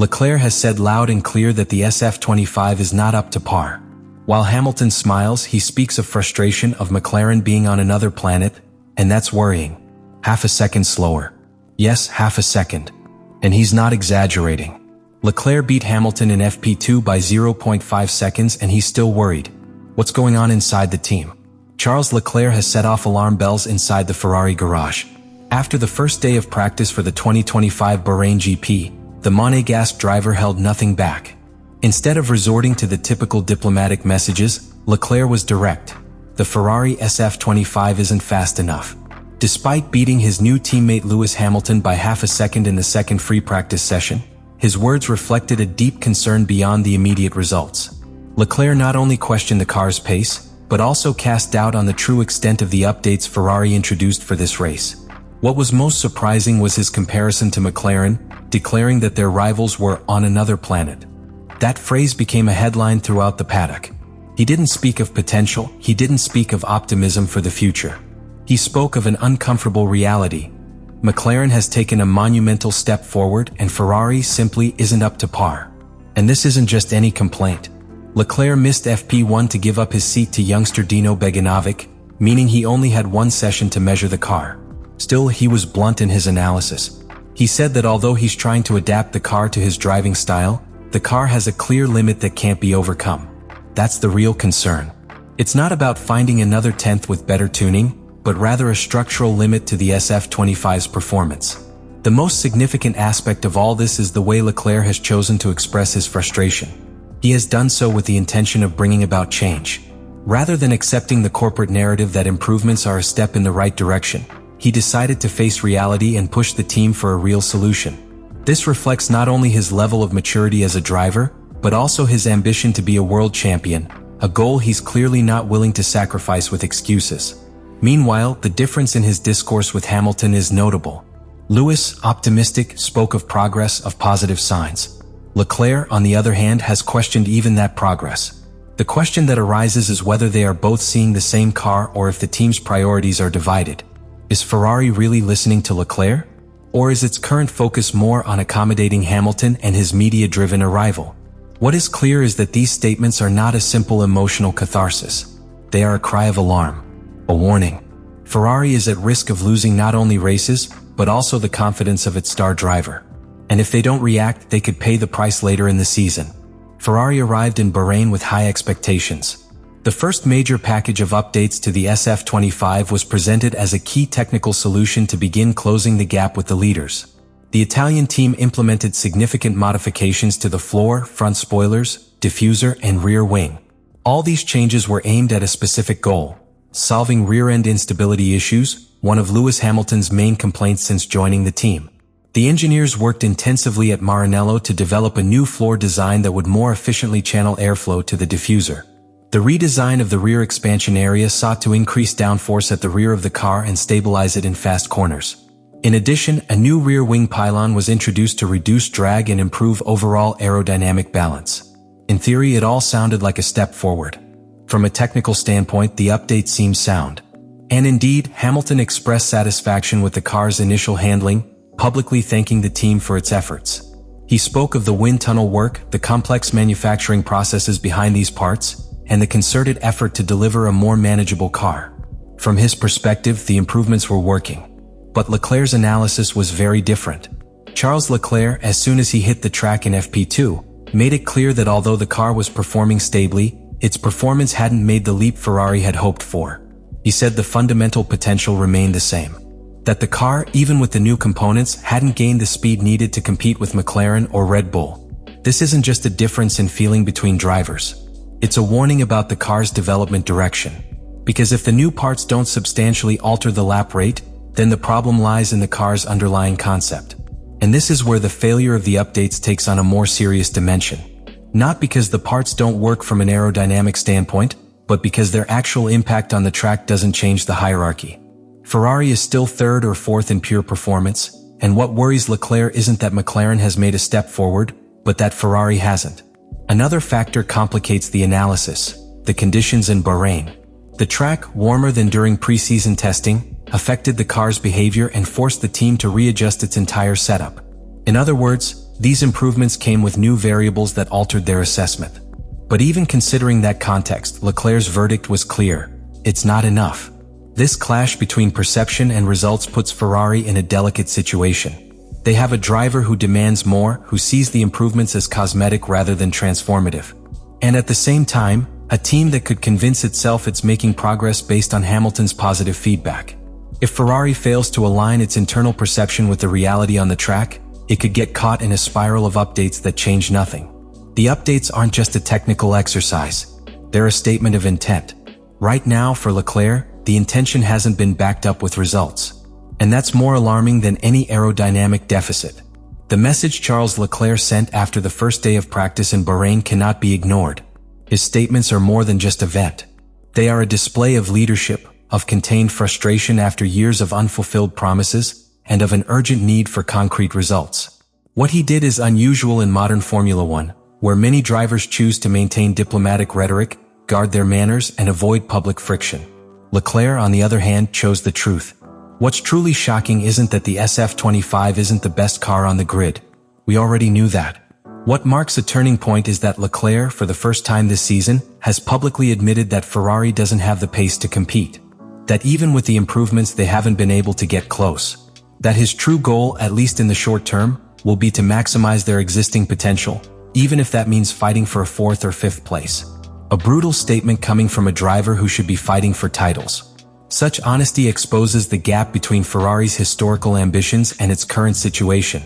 Leclerc has said loud and clear that the SF25 is not up to par. While Hamilton smiles, he speaks of frustration of McLaren being on another planet, and that's worrying. Half a second slower. Yes, half a second. And he's not exaggerating. Leclerc beat Hamilton in FP2 by 0.5 seconds and he's still worried. What's going on inside the team? Charles Leclerc has set off alarm bells inside the Ferrari garage. After the first day of practice for the 2025 Bahrain GP, the Monegasque driver held nothing back. Instead of resorting to the typical diplomatic messages, Leclerc was direct. The Ferrari SF25 isn't fast enough. Despite beating his new teammate Lewis Hamilton by half a second in the second free practice session, his words reflected a deep concern beyond the immediate results. Leclerc not only questioned the car's pace, but also cast doubt on the true extent of the updates Ferrari introduced for this race. What was most surprising was his comparison to McLaren, declaring that their rivals were on another planet. That phrase became a headline throughout the paddock. He didn't speak of potential, he didn't speak of optimism for the future. He spoke of an uncomfortable reality. McLaren has taken a monumental step forward and Ferrari simply isn't up to par. And this isn't just any complaint. Leclerc missed FP1 to give up his seat to youngster Dino Beganovic, meaning he only had one session to measure the car. Still, he was blunt in his analysis. He said that although he's trying to adapt the car to his driving style, the car has a clear limit that can't be overcome. That's the real concern. It's not about finding another tenth with better tuning, but rather a structural limit to the SF25's performance. The most significant aspect of all this is the way Leclerc has chosen to express his frustration. He has done so with the intention of bringing about change. Rather than accepting the corporate narrative that improvements are a step in the right direction, he decided to face reality and push the team for a real solution. This reflects not only his level of maturity as a driver, but also his ambition to be a world champion, a goal he's clearly not willing to sacrifice with excuses. Meanwhile, the difference in his discourse with Hamilton is notable. Lewis, optimistic, spoke of progress, of positive signs. Leclerc, on the other hand, has questioned even that progress. The question that arises is whether they are both seeing the same car or if the team's priorities are divided. Is Ferrari really listening to Leclerc? Or is its current focus more on accommodating Hamilton and his media-driven arrival? What is clear is that these statements are not a simple emotional catharsis. They are a cry of alarm, a warning. Ferrari is at risk of losing not only races, but also the confidence of its star driver. And if they don't react, they could pay the price later in the season. Ferrari arrived in Bahrain with high expectations. The first major package of updates to the SF25 was presented as a key technical solution to begin closing the gap with the leaders. The Italian team implemented significant modifications to the floor, front spoilers, diffuser, and rear wing. All these changes were aimed at a specific goal: solving rear-end instability issues, one of Lewis Hamilton's main complaints since joining the team. The engineers worked intensively at Maranello to develop a new floor design that would more efficiently channel airflow to the diffuser. The redesign of the rear expansion area sought to increase downforce at the rear of the car and stabilize it in fast corners. In addition, a new rear wing pylon was introduced to reduce drag and improve overall aerodynamic balance. In theory, it all sounded like a step forward. From a technical standpoint, the update seemed sound. And indeed, Hamilton expressed satisfaction with the car's initial handling, publicly thanking the team for its efforts. He spoke of the wind tunnel work, the complex manufacturing processes behind these parts, and the concerted effort to deliver a more manageable car. From his perspective, the improvements were working. But Leclerc's analysis was very different. Charles Leclerc, as soon as he hit the track in FP2, made it clear that although the car was performing stably, its performance hadn't made the leap Ferrari had hoped for. He said the fundamental potential remained the same. That the car, even with the new components, hadn't gained the speed needed to compete with McLaren or Red Bull. This isn't just a difference in feeling between drivers. It's a warning about the car's development direction. Because if the new parts don't substantially alter the lap rate, then the problem lies in the car's underlying concept. And this is where the failure of the updates takes on a more serious dimension. Not because the parts don't work from an aerodynamic standpoint, but because their actual impact on the track doesn't change the hierarchy. Ferrari is still third or fourth in pure performance, and what worries Leclerc isn't that McLaren has made a step forward, but that Ferrari hasn't. Another factor complicates the analysis: the conditions in Bahrain. The track, warmer than during pre-season testing, affected the car's behavior and forced the team to readjust its entire setup. In other words, These improvements came with new variables that altered their assessment. But even considering that context, Leclerc's verdict was clear. It's not enough. This clash between perception and results puts Ferrari in a delicate situation. They have a driver who demands more, who sees the improvements as cosmetic rather than transformative. And at the same time, a team that could convince itself it's making progress based on Hamilton's positive feedback. If Ferrari fails to align its internal perception with the reality on the track, it could get caught in a spiral of updates that change nothing. The updates aren't just a technical exercise. They're a statement of intent. Right now, for Leclerc, the intention hasn't been backed up with results. And that's more alarming than any aerodynamic deficit. The message Charles Leclerc sent after the first day of practice in Bahrain cannot be ignored. His statements are more than just a vent. They are a display of leadership, of contained frustration after years of unfulfilled promises, and of an urgent need for concrete results. What he did is unusual in modern Formula One, where many drivers choose to maintain diplomatic rhetoric, guard their manners, and avoid public friction. Leclerc, on the other hand, chose the truth. What's truly shocking isn't that the SF25 isn't the best car on the grid. We already knew that. What marks a turning point is that Leclerc, for the first time this season, has publicly admitted that Ferrari doesn't have the pace to compete. That even with the improvements they haven't been able to get close. That his true goal, at least in the short term, will be to maximize their existing potential, even if that means fighting for a 4th or 5th place. A brutal statement coming from a driver who should be fighting for titles. Such honesty exposes the gap between Ferrari's historical ambitions and its current situation.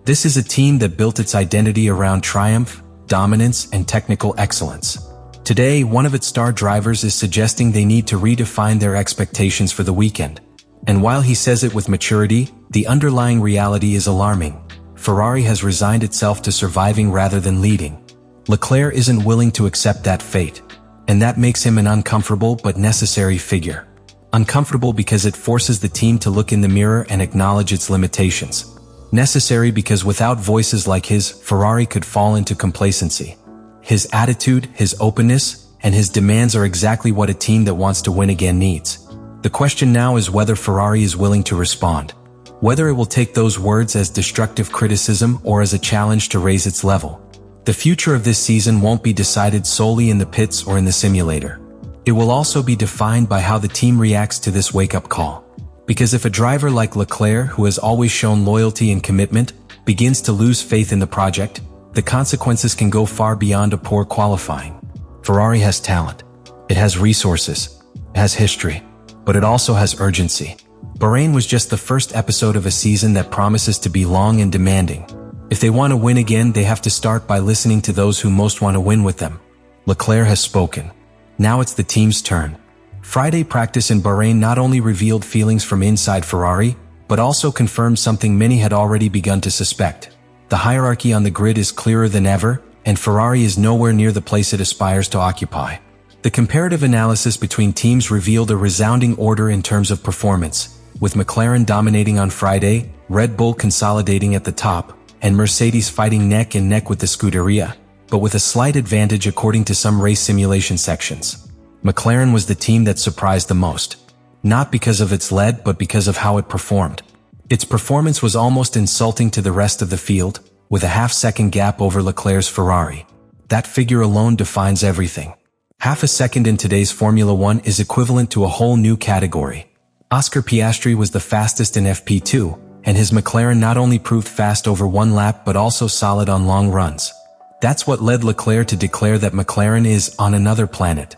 This is a team that built its identity around triumph, dominance, and technical excellence. Today, one of its star drivers is suggesting they need to redefine their expectations for the weekend. And while he says it with maturity, the underlying reality is alarming. Ferrari has resigned itself to surviving rather than leading. Leclerc isn't willing to accept that fate. And that makes him an uncomfortable but necessary figure. Uncomfortable because it forces the team to look in the mirror and acknowledge its limitations. Necessary because without voices like his, Ferrari could fall into complacency. His attitude, his openness, and his demands are exactly what a team that wants to win again needs. The question now is whether Ferrari is willing to respond. Whether it will take those words as destructive criticism or as a challenge to raise its level. The future of this season won't be decided solely in the pits or in the simulator. It will also be defined by how the team reacts to this wake-up call. Because if a driver like Leclerc, who has always shown loyalty and commitment, begins to lose faith in the project, the consequences can go far beyond a poor qualifying. Ferrari has talent. It has resources. It has history. But it also has urgency. Bahrain was just the first episode of a season that promises to be long and demanding. If they want to win again, they have to start by listening to those who most want to win with them. Leclerc has spoken. Now it's the team's turn. Friday practice in Bahrain not only revealed feelings from inside Ferrari, but also confirmed something many had already begun to suspect. The hierarchy on the grid is clearer than ever, and Ferrari is nowhere near the place it aspires to occupy. The comparative analysis between teams revealed a resounding order in terms of performance, with McLaren dominating on Friday, Red Bull consolidating at the top, and Mercedes fighting neck and neck with the Scuderia, but with a slight advantage according to some race simulation sections. McLaren was the team that surprised the most. Not because of its lead, but because of how it performed. Its performance was almost insulting to the rest of the field, with a half-second gap over Leclerc's Ferrari. That figure alone defines everything. Half a second in today's Formula One is equivalent to a whole new category. Oscar Piastri was the fastest in FP2, and his McLaren not only proved fast over one lap but also solid on long runs. That's what led Leclerc to declare that McLaren is on another planet.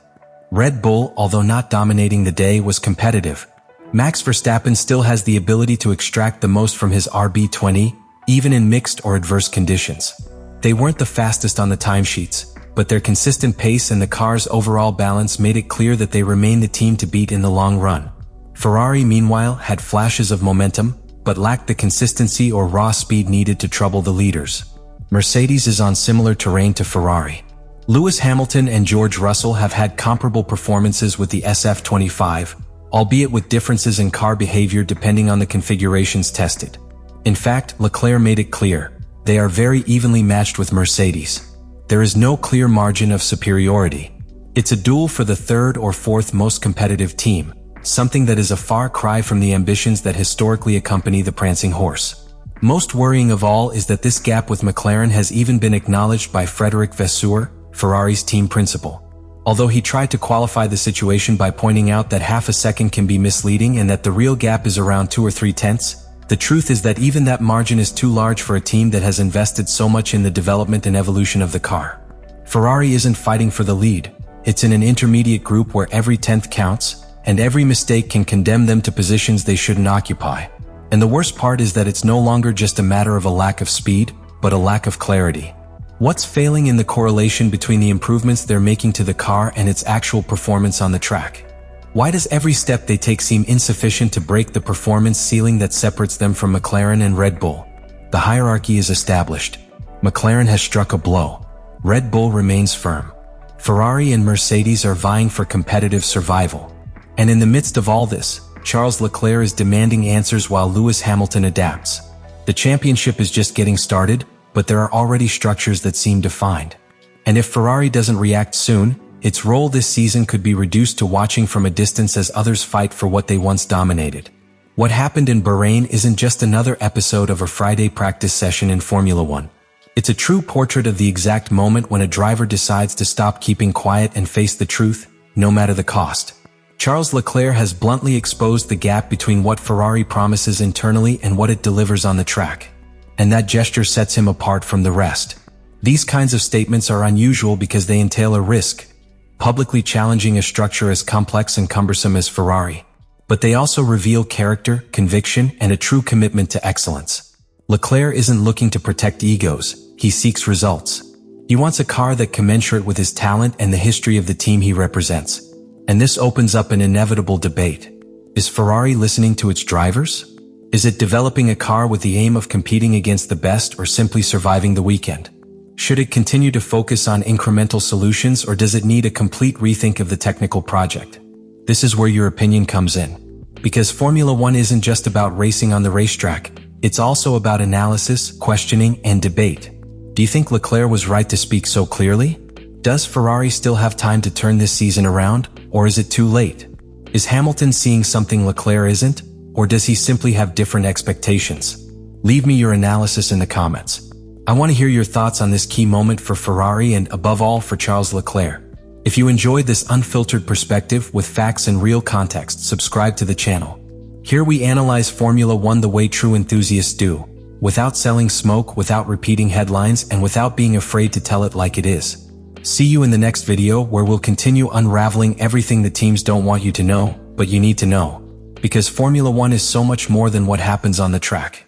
Red Bull, although not dominating the day, was competitive. Max Verstappen still has the ability to extract the most from his RB20, even in mixed or adverse conditions. They weren't the fastest on the timesheets, but their consistent pace and the car's overall balance made it clear that they remain the team to beat in the long run. Ferrari, meanwhile, had flashes of momentum, but lacked the consistency or raw speed needed to trouble the leaders. Mercedes is on similar terrain to Ferrari. Lewis Hamilton and George Russell have had comparable performances with the SF25, albeit with differences in car behavior depending on the configurations tested. In fact, Leclerc made it clear, they are very evenly matched with Mercedes. There is no clear margin of superiority. It's a duel for the 3rd or 4th most competitive team, something that is a far cry from the ambitions that historically accompany the prancing horse. Most worrying of all is that this gap with McLaren has even been acknowledged by Frédéric Vasseur, Ferrari's team principal. Although he tried to qualify the situation by pointing out that half a second can be misleading and that the real gap is around 2 or 3 tenths, the truth is that even that margin is too large for a team that has invested so much in the development and evolution of the car. Ferrari isn't fighting for the lead, it's in an intermediate group where every tenth counts, and every mistake can condemn them to positions they shouldn't occupy. And the worst part is that it's no longer just a matter of a lack of speed, but a lack of clarity. What's failing in the correlation between the improvements they're making to the car and its actual performance on the track? Why does every step they take seem insufficient to break the performance ceiling that separates them from McLaren and Red Bull? The hierarchy is established. McLaren has struck a blow. Red Bull remains firm. Ferrari and Mercedes are vying for competitive survival. And in the midst of all this, Charles Leclerc is demanding answers while Lewis Hamilton adapts. The championship is just getting started, but there are already structures that seem defined. And if Ferrari doesn't react soon, its role this season could be reduced to watching from a distance as others fight for what they once dominated. What happened in Bahrain isn't just another episode of a Friday practice session in Formula One. It's a true portrait of the exact moment when a driver decides to stop keeping quiet and face the truth, no matter the cost. Charles Leclerc has bluntly exposed the gap between what Ferrari promises internally and what it delivers on the track. And that gesture sets him apart from the rest. These kinds of statements are unusual because they entail a risk, publicly challenging a structure as complex and cumbersome as Ferrari. But they also reveal character, conviction, and a true commitment to excellence. Leclerc isn't looking to protect egos, he seeks results. He wants a car that commensurate with his talent and the history of the team he represents. And this opens up an inevitable debate. Is Ferrari listening to its drivers? Is it developing a car with the aim of competing against the best or simply surviving the weekend? Should it continue to focus on incremental solutions or does it need a complete rethink of the technical project? This is where your opinion comes in. Because Formula One isn't just about racing on the racetrack, it's also about analysis, questioning, and debate. Do you think Leclerc was right to speak so clearly? Does Ferrari still have time to turn this season around, or is it too late? Is Hamilton seeing something Leclerc isn't? Or does he simply have different expectations? Leave me your analysis in the comments. I want to hear your thoughts on this key moment for Ferrari and, above all, for Charles Leclerc. If you enjoyed this unfiltered perspective with facts and real context, subscribe to the channel. Here we analyze Formula One the way true enthusiasts do, without selling smoke, without repeating headlines, and without being afraid to tell it like it is. See you in the next video where we'll continue unraveling everything the teams don't want you to know, but you need to know. Because Formula One is so much more than what happens on the track.